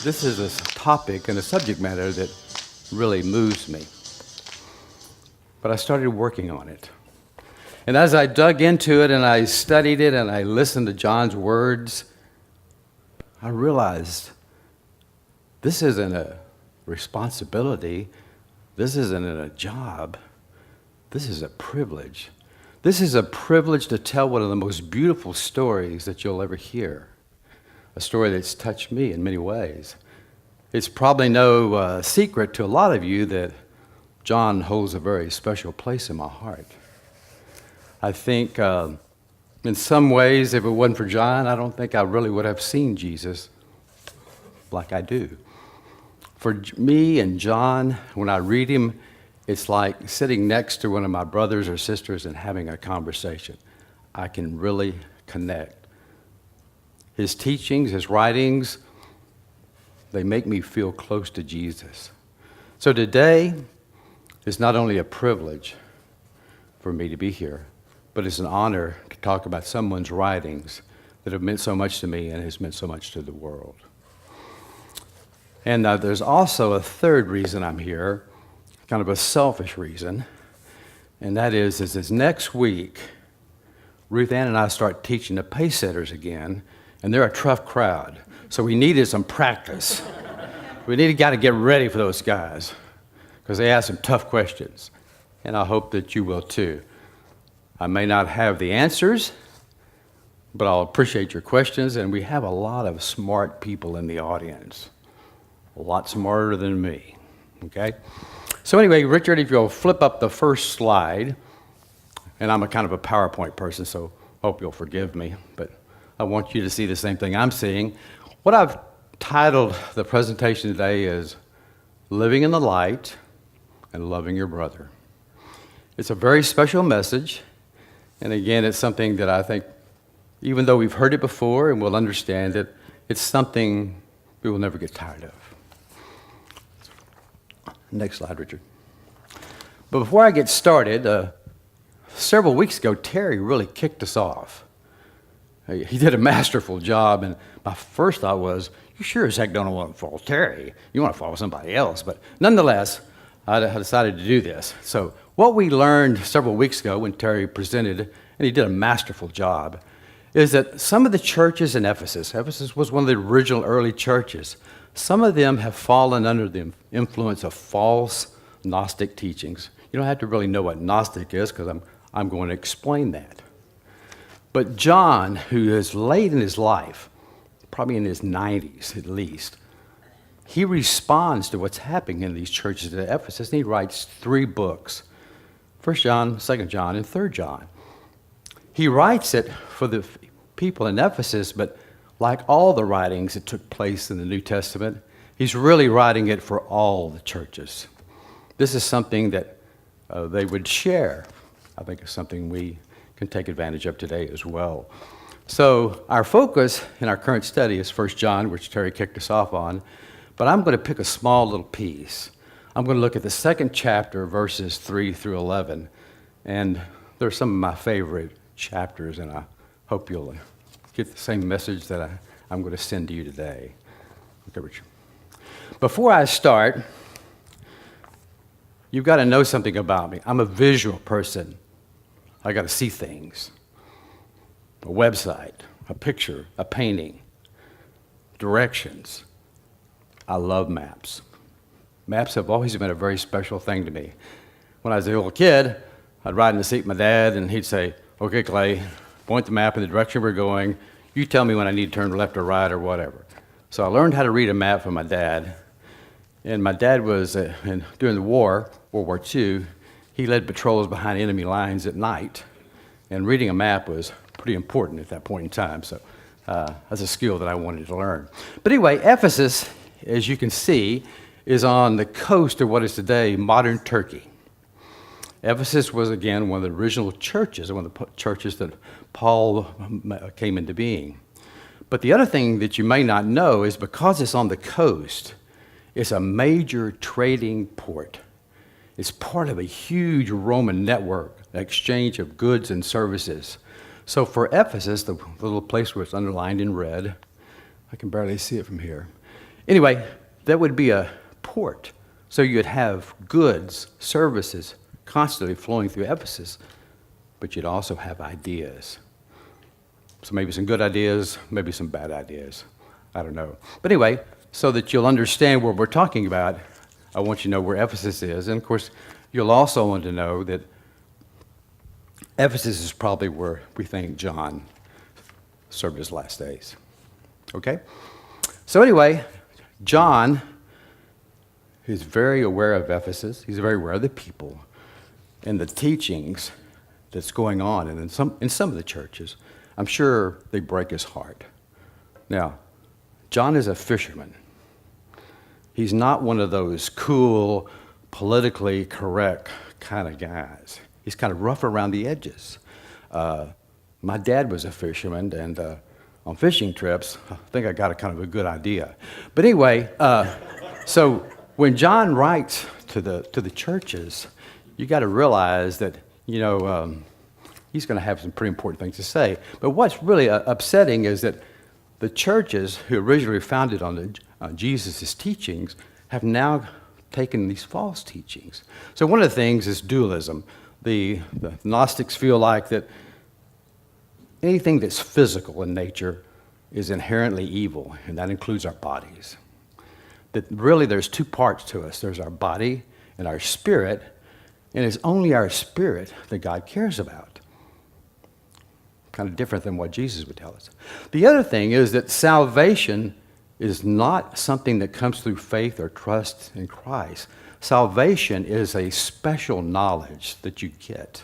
This is a topic and a subject matter that really moves me. But I started working on it. And as I dug into it and I studied it and I listened to John's words, I realized this isn't a responsibility. This isn't a job. This is a privilege. This is a privilege to tell one of the most beautiful stories that you'll ever hear. A story that's touched me in many ways. It's probably no secret to a lot of you that John holds a very special place in my heart. I think in some ways, if it wasn't for John, I don't think I really would have seen Jesus like I do. For me and John, when I read him, it's like sitting next to one of my brothers or sisters and having a conversation. I can really connect. His teachings, his writings, they make me feel close to Jesus. So today is not only a privilege for me to be here, but it's an honor to talk about someone's writings that have meant so much to me and has meant so much to the world. And there's also a third reason I'm here, kind of a selfish reason, and that is next week, Ruth Ann and I start teaching the pace setters again, and they're a tough crowd, so we needed some practice. We got to get ready for those guys, because they ask some tough questions, and I hope that you will too. I may not have the answers, but I'll appreciate your questions, and we have a lot of smart people in the audience, a lot smarter than me, okay? So anyway, Richard, if you'll flip up the first slide, and I'm a kind of a PowerPoint person, so hope you'll forgive me, but I want you to see the same thing I'm seeing. What I've titled the presentation today is Living in the Light and Loving Your Brother. It's a very special message, and again, it's something that I think, even though we've heard it before and we'll understand it, it's something we will never get tired of. Next slide, Richard. But before I get started, several weeks ago, Terry really kicked us off. He did a masterful job, and my first thought was, you sure as heck don't want to follow Terry. You want to follow somebody else. But nonetheless, I decided to do this. So what we learned several weeks ago when Terry presented, and he did a masterful job, is that some of the churches in Ephesus was one of the original early churches, some of them have fallen under the influence of false Gnostic teachings. You don't have to really know what Gnostic is, because I'm going to explain that. But John, who is late in his life, probably in his 90s at least, he responds to what's happening in these churches at Ephesus, and he writes 3 books, 1 John, 2 John, and 3 John. He writes it for the people in Ephesus, but like all the writings that took place in the New Testament, he's really writing it for all the churches. This is something that they would share. I think it's something we can take advantage of today as well. So our focus in our current study is 1 John, which Terry kicked us off on, but I'm going to pick a small little piece. I'm going to look at the 2nd chapter, verses 3 through 11, and they're some of my favorite chapters, and I hope you'll get the same message that I'm going to send to you today. Okay, Richard. Before I start, you've got to know something about me. I'm a visual person. I got to see things. A website, a picture, a painting, directions. I love maps. Maps have always been a very special thing to me. When I was a little kid, I'd ride in the seat with my dad, and he'd say, okay, Clay, point the map in the direction we're going. You tell me when I need to turn left or right or whatever. So I learned how to read a map from my dad. And my dad was, during the war, World War II, he led patrols behind enemy lines at night. And reading a map was pretty important at that point in time. So that's a skill that I wanted to learn. But anyway, Ephesus, as you can see, is on the coast of what is today modern Turkey. Ephesus was, again, one of the original churches, one of the churches that Paul came into being. But the other thing that you may not know is because it's on the coast, it's a major trading port. is part of a huge Roman network, an exchange of goods and services. So for Ephesus, the little place where it's underlined in red, I can barely see it from here. Anyway, that would be a port. So you'd have goods, services constantly flowing through Ephesus, but you'd also have ideas. So maybe some good ideas, maybe some bad ideas. I don't know. But anyway, so that you'll understand what we're talking about, I want you to know where Ephesus is. And of course, you'll also want to know that Ephesus is probably where we think John served his last days. Okay? So anyway, John is very aware of Ephesus. He's very aware of the people and the teachings that's going on in some of the churches. I'm sure they break his heart. Now, John is a fisherman. He's not one of those cool, politically correct kind of guys. He's kind of rough around the edges. My dad was a fisherman, and on fishing trips, I think I got a kind of a good idea. But anyway, so when John writes to the churches, you got to realize that, he's going to have some pretty important things to say. But what's really upsetting is that the churches who originally founded on Jesus' teachings have now taken these false teachings. So one of the things is dualism. The Gnostics feel like that anything that's physical in nature is inherently evil, and that includes our bodies. That really there's two parts to us. There's our body and our spirit, and it's only our spirit that God cares about. Kind of different than what Jesus would tell us. The other thing is that salvation is not something that comes through faith or trust in Christ. Salvation is a special knowledge that you get,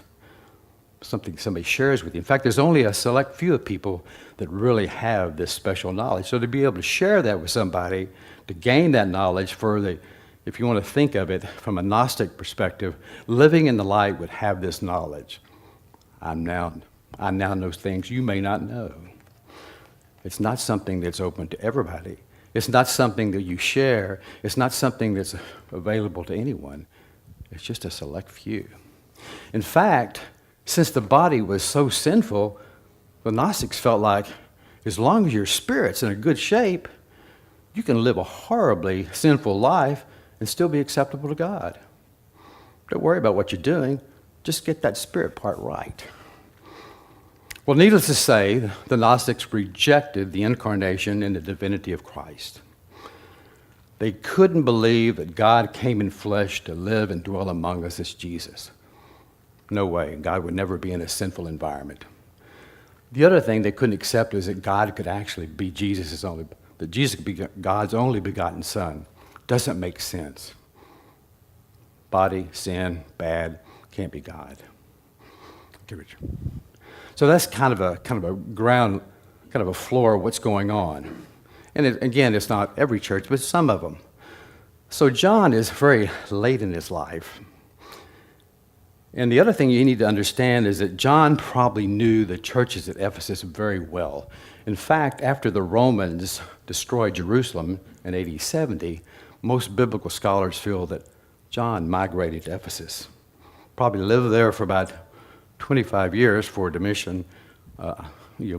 something somebody shares with you. In fact, there's only a select few of people that really have this special knowledge. So to be able to share that with somebody, to gain that knowledge if you want to think of it from a Gnostic perspective, living in the light would have this knowledge. I now know things you may not know. It's not something that's open to everybody. It's not something that you share. It's not something that's available to anyone. It's just a select few. In fact, since the body was so sinful, the Gnostics felt like as long as your spirit's in a good shape, you can live a horribly sinful life and still be acceptable to God. Don't worry about what you're doing. Just get that spirit part right. Well, needless to say, the Gnostics rejected the incarnation and the divinity of Christ. They couldn't believe that God came in flesh to live and dwell among us as Jesus. No way. God would never be in a sinful environment. The other thing they couldn't accept is that God could actually be that Jesus could be God's only begotten Son. Doesn't make sense. Body, sin, bad, can't be God. Okay, Richard. So that's kind of a ground, kind of a floor of what's going on. And again, it's not every church, but some of them. So John is very late in his life. And the other thing you need to understand is that John probably knew the churches at Ephesus very well. In fact, after the Romans destroyed Jerusalem in AD 70, most biblical scholars feel that John migrated to Ephesus. Probably lived there for about 25 years for Domitian,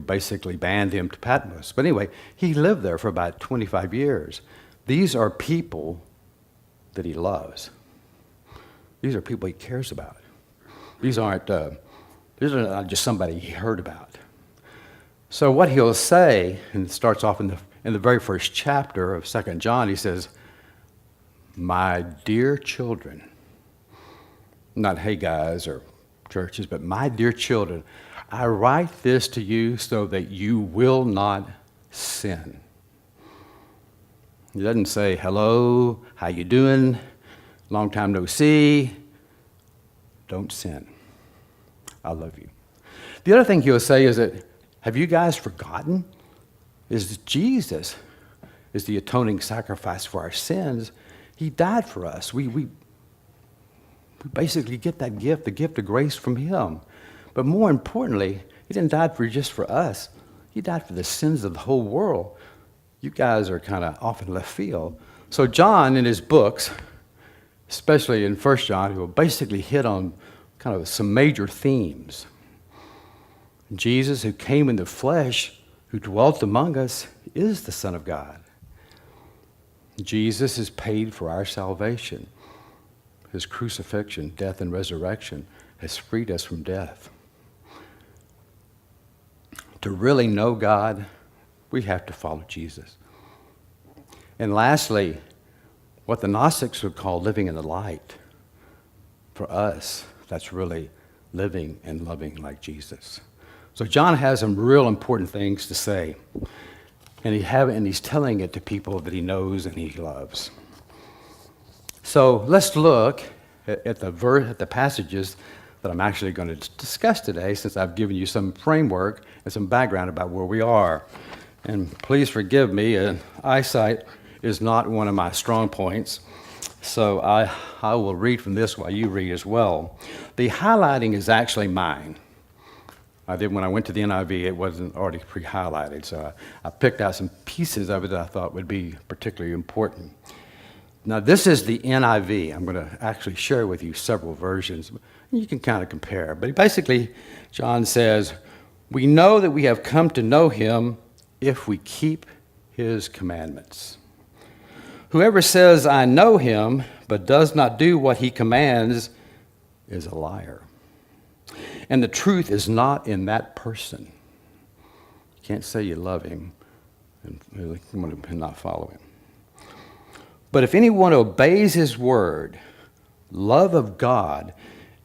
basically banned him to Patmos. But anyway, he lived there for about 25 years. These are people that he loves. These are people he cares about. These are not just somebody he heard about. So what he'll say, and it starts off in the very first chapter of 2 John, he says, "My dear children," not "hey guys" or churches, but "my dear children, I write this to you so that you will not sin." He doesn't say, "Hello, how you doing? Long time no see." Don't sin. I love you. The other thing he'll say is that, have you guys forgotten? Is Jesus is the atoning sacrifice for our sins. He died for us. We basically get that gift, the gift of grace from him. But more importantly, he didn't die just for us. He died for the sins of the whole world. You guys are kind of off in left field. So John, in his books, especially in 1 John, who will basically hit on kind of some major themes. Jesus, who came in the flesh, who dwelt among us, is the Son of God. Jesus has paid for our salvation. His crucifixion, death, and resurrection has freed us from death. To really know God, we have to follow Jesus. And lastly, what the Gnostics would call living in the light. For us, that's really living and loving like Jesus. So John has some real important things to say. And he's telling it to people that he knows and he loves. So let's look at the passages that I'm actually going to discuss today, since I've given you some framework and some background about where we are. And please forgive me, eyesight is not one of my strong points, so I will read from this while you read as well. The highlighting is actually mine. When I went to the NIV, it wasn't already pre-highlighted, so I picked out some pieces of it that I thought would be particularly important. Now, this is the NIV. I'm going to actually share with you several versions. You can kind of compare. But basically, John says, we know that we have come to know him if we keep his commandments. Whoever says, I know him, but does not do what he commands, is a liar. And the truth is not in that person. You can't say you love him and not follow him. But if anyone obeys his word, love of God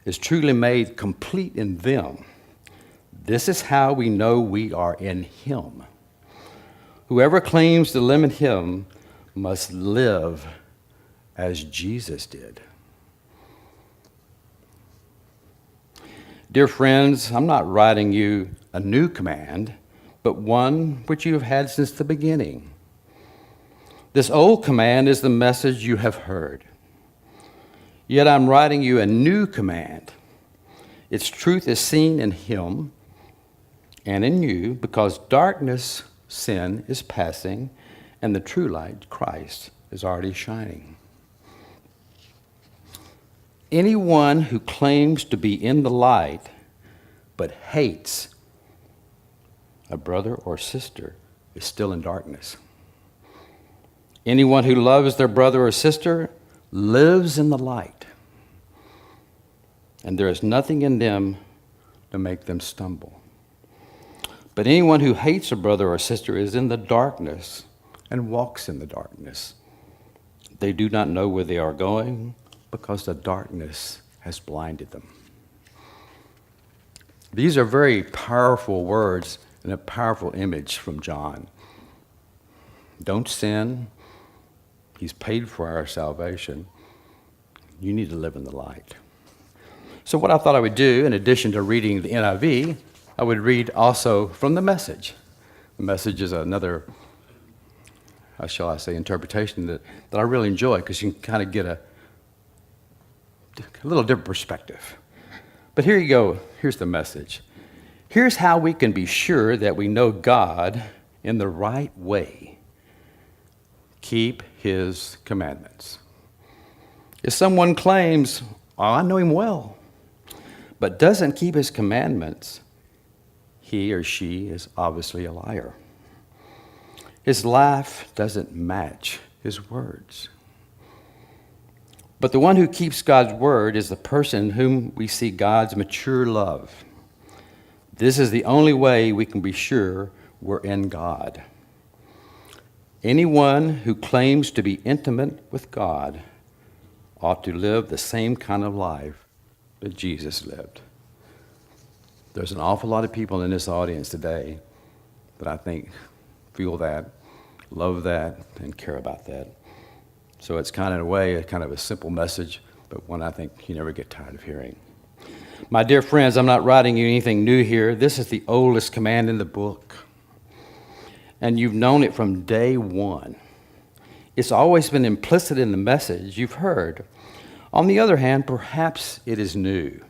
is truly made complete in them. This is how we know we are in him. Whoever claims to live in him must live as Jesus did. Dear friends, I'm not writing you a new command, but one which you have had since the beginning. This old command is the message you have heard. Yet I'm writing you a new command. Its truth is seen in him and in you, because darkness, sin, is passing, and the true light, Christ, is already shining. Anyone who claims to be in the light but hates a brother or sister is still in darkness. Anyone who loves their brother or sister lives in the light, and there is nothing in them to make them stumble. But anyone who hates a brother or sister is in the darkness and walks in the darkness. They do not know where they are going, because the darkness has blinded them. These are very powerful words and a powerful image from John. Don't sin. He's paid for our salvation. You need to live in the light. So what I thought I would do, in addition to reading the NIV, I would read also from the Message. The Message is another, how shall I say, interpretation that I really enjoy, because you can kind of get a little different perspective. But here you go. Here's the Message. Here's how we can be sure that we know God in the right way. Keep his commandments. If someone claims, oh, I know him well, but doesn't keep his commandments, he or she is obviously a liar. His life doesn't match his words. But the one who keeps God's word is the person in whom we see God's mature love. This is the only way we can be sure we're in God. Anyone who claims to be intimate with God ought to live the same kind of life that Jesus lived. There's an awful lot of people in this audience today that I think feel that, love that, and care about that. So it's kind of, in a way, kind of a simple message, but one I think you never get tired of hearing. My dear friends, I'm not writing you anything new here. This is the oldest command in the book. And you've known it from day one. It's always been implicit in the message you've heard. On the other hand, perhaps it is new.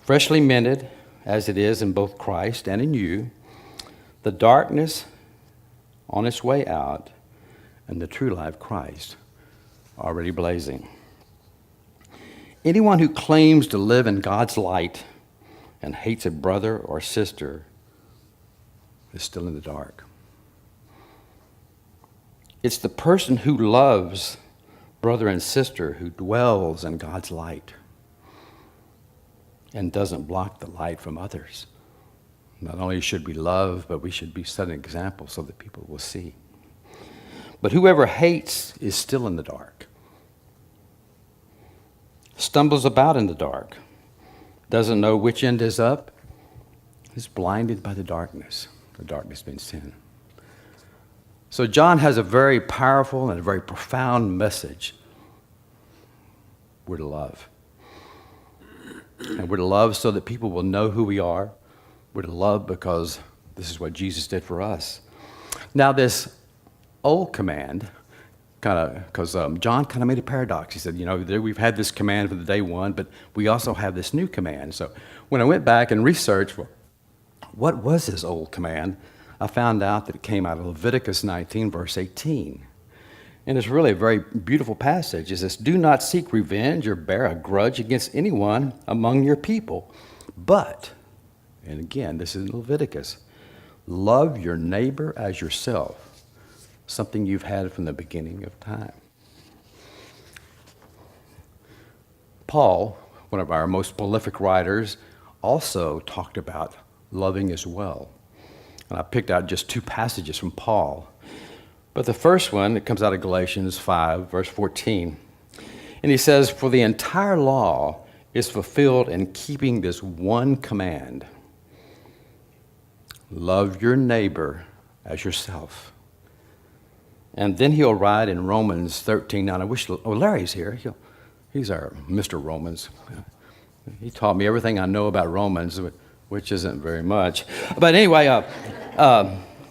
Freshly minted, as it is in both Christ and in you, the darkness on its way out, and the true life, Christ, already blazing. Anyone who claims to live in God's light and hates a brother or sister is still in the dark. It's the person who loves brother and sister who dwells in God's light and doesn't block the light from others. Not only should we love, but we should be set an example so that people will see. But whoever hates is still in the dark, stumbles about in the dark, doesn't know which end is up, is blinded by the darkness being sin. So John has a very powerful and a very profound message. We're to love. And we're to love so that people will know who we are. We're to love because this is what Jesus did for us. Now this old command, because John kind of made a paradox. He said, we've had this command from the day one, but we also have this new command. So when I went back and researched, well, what was this old command? I found out that it came out of Leviticus 19, verse 18. And it's really a very beautiful passage. It says, "Do not seek revenge or bear a grudge against anyone among your people, but," and again, this is in Leviticus, "love your neighbor as yourself," something you've had from the beginning of time. Paul, one of our most prolific writers, also talked about loving as well. And I picked out just two passages from Paul. But the first one, it comes out of Galatians 5, verse 14. And he says, "For the entire law is fulfilled in keeping this one command. Love your neighbor as yourself." And then he'll write in Romans 13. Now, I wish Larry's here. He's our Mr. Romans. He taught me everything I know about Romans, which isn't very much. But anyway,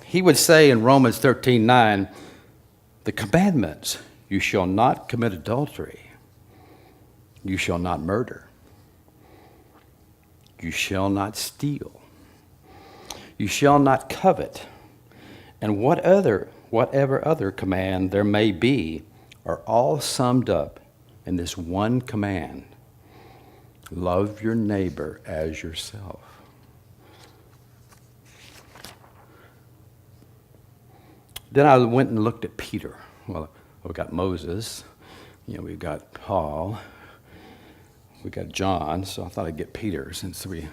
he would say in Romans 13:9, the commandments: you shall not commit adultery, you shall not murder, you shall not steal, you shall not covet, and whatever other command there may be are all summed up in this one command: love your neighbor as yourself. Then I went and looked at Peter. Well, we've got Moses, we've got Paul, we've got John, so I thought I'd get Peter since we're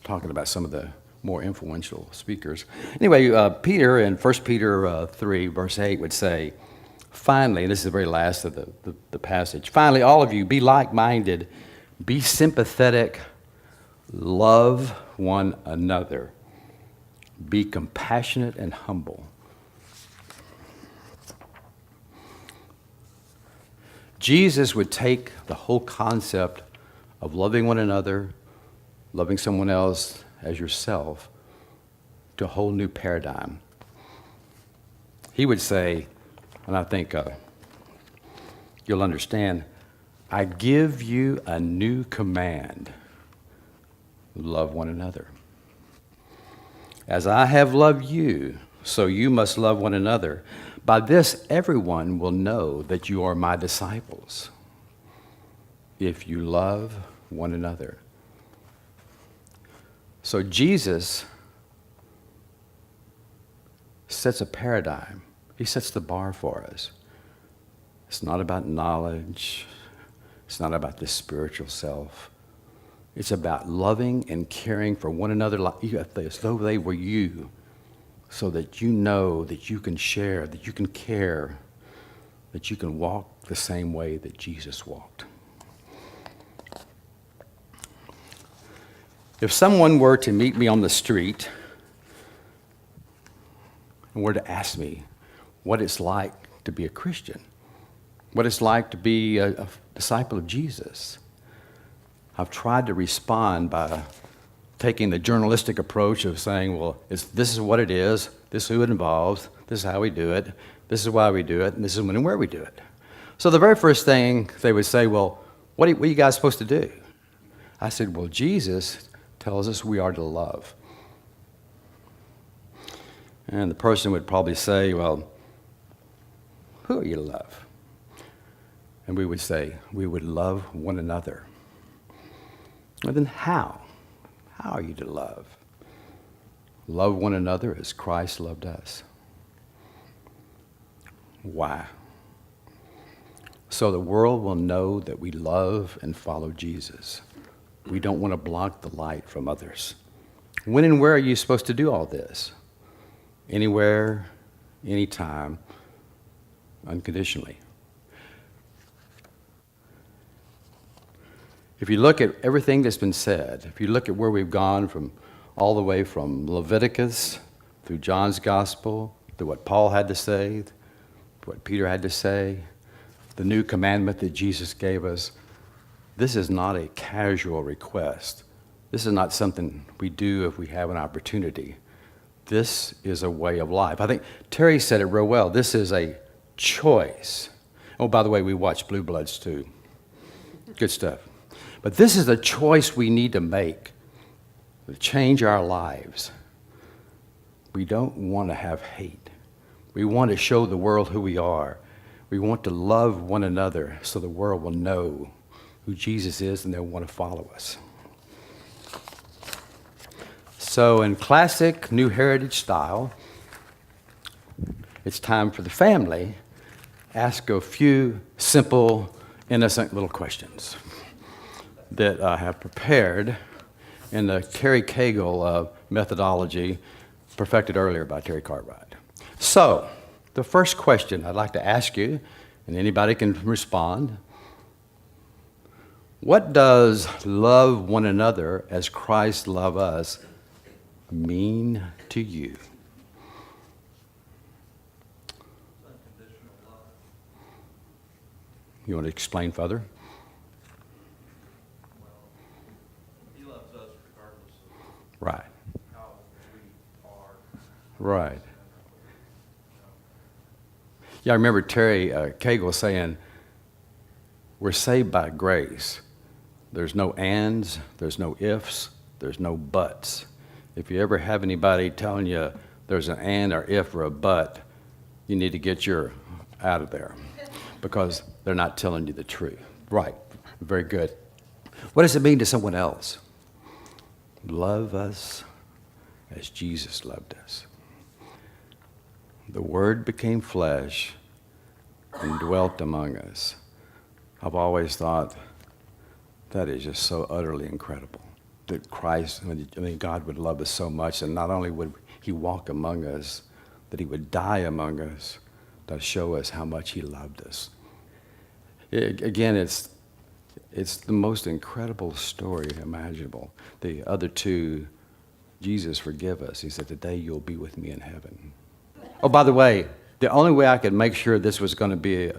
talking about some of the more influential speakers. Anyway, Peter in 1 Peter 3, verse 8 would say, "Finally," and this is the very last of the passage, "finally, all of you, be like-minded, be sympathetic, love one another, be compassionate and humble." Jesus would take the whole concept of loving one another, loving someone else as yourself, to a whole new paradigm. He would say, and I think you'll understand, "I give you a new command: love one another. As I have loved you, so you must love one another. By this, everyone will know that you are my disciples, if you love one another." So Jesus sets a paradigm. He sets the bar for us. It's not about knowledge. It's not about the spiritual self. It's about loving and caring for one another as though they were you, so that you know that you can share, that you can care, that you can walk the same way that Jesus walked. If someone were to meet me on the street and were to ask me what it's like to be a Christian, what it's like to be a disciple of Jesus, I've tried to respond by taking the journalistic approach of saying, well, this is what it is, this is who it involves, this is how we do it, this is why we do it, and this is when and where we do it. So the very first thing they would say, well, what are you guys supposed to do? I said, well, Jesus tells us we are to love. And the person would probably say, well, who are you to love? And we would say, we would love one another. Well, then how? How are you to love? Love one another as Christ loved us. Why? So the world will know that we love and follow Jesus. We don't want to block the light from others. When and where are you supposed to do all this? Anywhere, anytime, unconditionally. If you look at everything that's been said, if you look at where we've gone from all the way from Leviticus through John's gospel, to what Paul had to say, to what Peter had to say, the new commandment that Jesus gave us, this is not a casual request. This is not something we do if we have an opportunity. This is a way of life. I think Terry said it real well. This is a choice. Oh, by the way, we watch Blue Bloods too. Good stuff. But this is a choice we need to make to change our lives. We don't want to have hate. We want to show the world who we are. We want to love one another so the world will know who Jesus is and they'll want to follow us. So in classic New Heritage style, it's time for the family ask a few simple, innocent little questions that I have prepared in the Terry Cagle methodology perfected earlier by Terry Cartwright. So, the first question I'd like to ask you, and anybody can respond, what does love one another as Christ loved us mean to you? Unconditional love. You want to explain further? He loves us regardless of Right. how we are. Right. Yeah, I remember Terry Cagle saying, we're saved by grace. There's no ands, there's no ifs, there's no buts. If you ever have anybody telling you there's an and or if or a but, you need to get your out of there because they're not telling you the truth. Right. Very good. What does it mean to someone else? Love us as Jesus loved us. The Word became flesh and dwelt among us. I've always thought that is just so utterly incredible that Christ, God would love us so much, and not only would He walk among us, that He would die among us to show us how much He loved us. Again, it's the most incredible story imaginable. The other two, Jesus, forgive us. He said, today you'll be with me in heaven. Oh, by the way, the only way I could make sure this was going to be,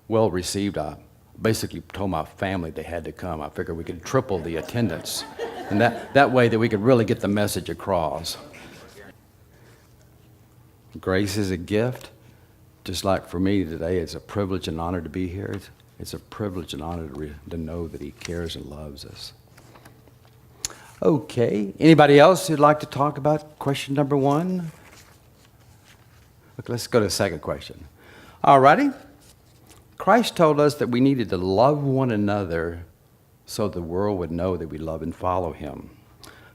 well received, I basically told my family they had to come. I figured we could triple the attendance, and that way that we could really get the message across. Grace is a gift, just like for me today, it's a privilege and honor to be here. It's a privilege and honor to know that He cares and loves us. Okay, anybody else who'd like to talk about question number one? Okay, let's go to the second question. All righty. Christ told us that we needed to love one another so the world would know that we love and follow Him.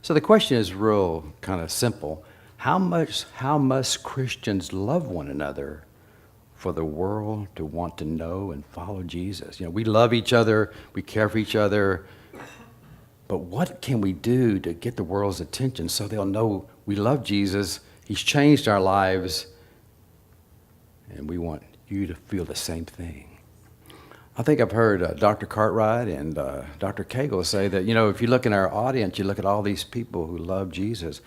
So the question is real kind of simple. How must Christians love one another for the world to want to know and follow Jesus? We love each other, we care for each other, but what can we do to get the world's attention so they'll know we love Jesus, He's changed our lives, and we want you to feel the same thing? I think I've heard Dr. Cartwright and Dr. Cagle say that, if you look in our audience, you look at all these people who love Jesus,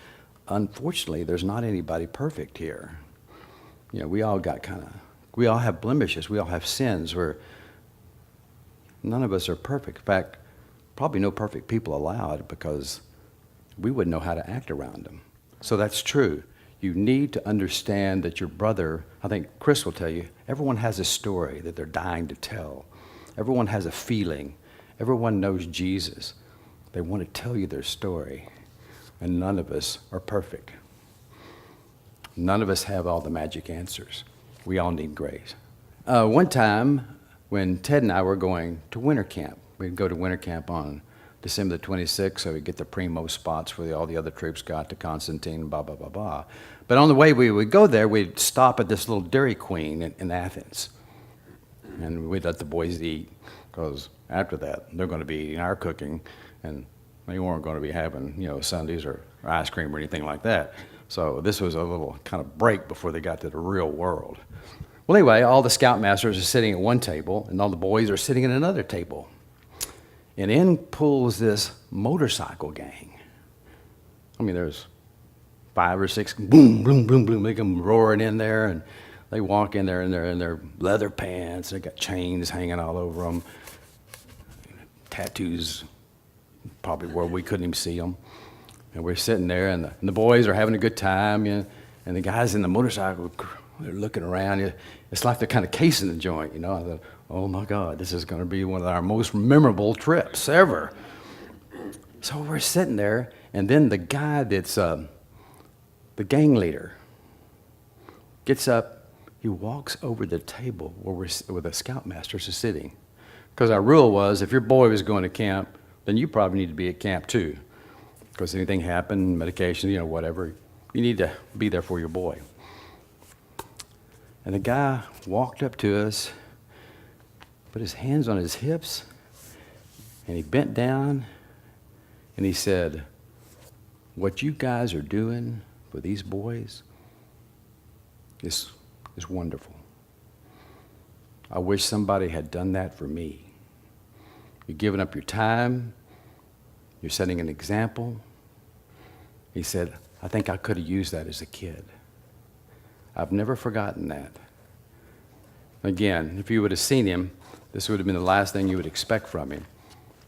unfortunately, there's not anybody perfect here. We all have blemishes, we all have sins where none of us are perfect. In fact, probably no perfect people allowed because we wouldn't know how to act around them. So that's true. You need to understand that your brother, I think Chris will tell you, everyone has a story that they're dying to tell. Everyone has a feeling. Everyone knows Jesus. They want to tell you their story. And none of us are perfect. None of us have all the magic answers. We all need grace. One time when Ted and I were going to winter camp, we'd go to winter camp on December the 26th, so we get the primo spots where all the other troops got to Constantine, blah, blah, blah, blah. But on the way we would go there, we'd stop at this little Dairy Queen in Athens. And we'd let the boys eat, because after that, they're going to be eating our cooking, and they weren't going to be having, Sundays or ice cream or anything like that. So this was a little kind of break before they got to the real world. Well, anyway, all the scoutmasters are sitting at one table, and all the boys are sitting at another table. And in pulls this motorcycle gang. I mean, there's 5 or 6, boom, boom, boom, boom, they come roaring in there, and they walk in there in their leather pants. They got chains hanging all over them, tattoos, probably where we couldn't even see them. And we're sitting there, and the boys are having a good time, and the guys in the motorcycle, they're looking around. It's like they're kind of casing the joint, I thought, oh my God, this is going to be one of our most memorable trips ever. So we're sitting there, and then the guy that's the gang leader gets up. He walks over the table where the scoutmasters are sitting. Because our rule was, if your boy was going to camp, then you probably need to be at camp too. Because anything happened, medication, whatever, you need to be there for your boy. And the guy walked up to us, put his hands on his hips, and he bent down, and he said, what you guys are doing for these boys is wonderful. I wish somebody had done that for me. You're giving up your time. You're setting an example. He said, I think I could have used that as a kid. I've never forgotten that. Again, if you would have seen him, this would have been the last thing you would expect from him.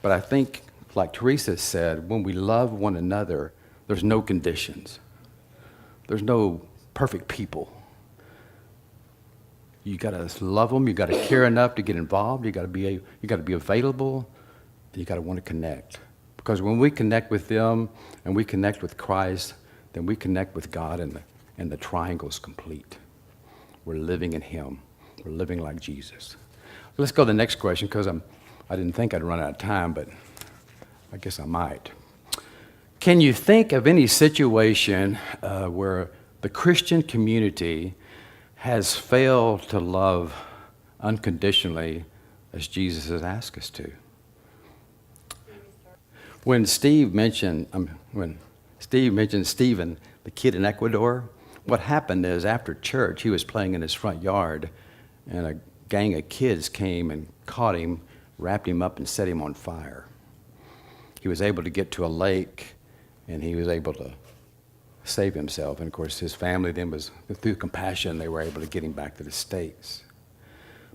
But I think, like Teresa said, when we love one another, there's no conditions. There's no perfect people. You got to love them. You got to care enough to get involved. You got to be available. You got to want to connect. Because when we connect with them and we connect with Christ, then we connect with God, and the triangle's complete. We're living in Him. We're living like Jesus. Let's go to the next question, because I didn't think I'd run out of time, but I guess I might. Can you think of any situation where the Christian community has failed to love unconditionally as Jesus has asked us to? When Steve mentioned Stephen, the kid in Ecuador, what happened is after church, he was playing in his front yard, and a gang of kids came and caught him, wrapped him up, and set him on fire. He was able to get to a lake, and he was able to save himself. And of course, his family then was, through Compassion, they were able to get him back to the States.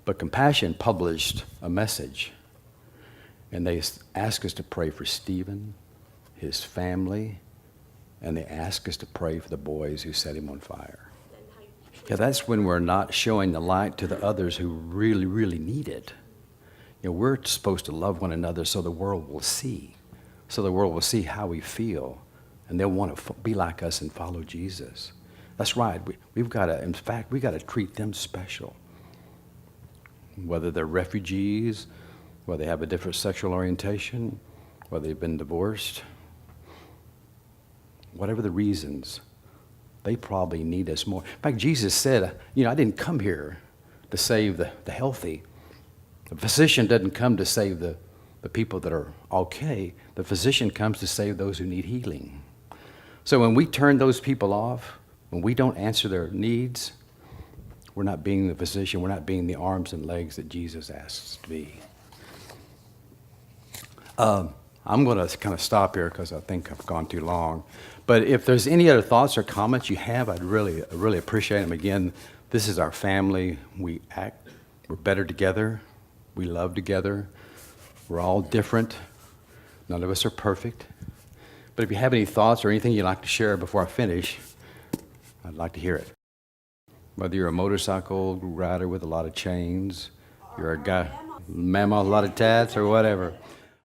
But Compassion published a message, and they asked us to pray for Stephen, his family, and they asked us to pray for the boys who set him on fire. Yeah, that's when we're not showing the light to the others who really, really need it. We're supposed to love one another so the world will see. So the world will see how we feel, and they'll want to be like us and follow Jesus. That's right. We've got to treat them special. Whether they're refugees, whether they have a different sexual orientation, whether they've been divorced, whatever the reasons, they probably need us more. In fact, Jesus said, I didn't come here to save the healthy. The physician doesn't come to save the people that are okay. The physician comes to save those who need healing. So when we turn those people off, when we don't answer their needs, we're not being the physician. We're not being the arms and legs that Jesus asks us to be. I'm going to kind of stop here because I think I've gone too long. But if there's any other thoughts or comments you have, I'd really appreciate them. Again, this is our family. We're better together. We love together. We're all different. None of us are perfect. But if you have any thoughts or anything you'd like to share before I finish, I'd like to hear it. Whether you're a motorcycle rider with a lot of chains, you're a guy, mama with a lot of tats, or whatever.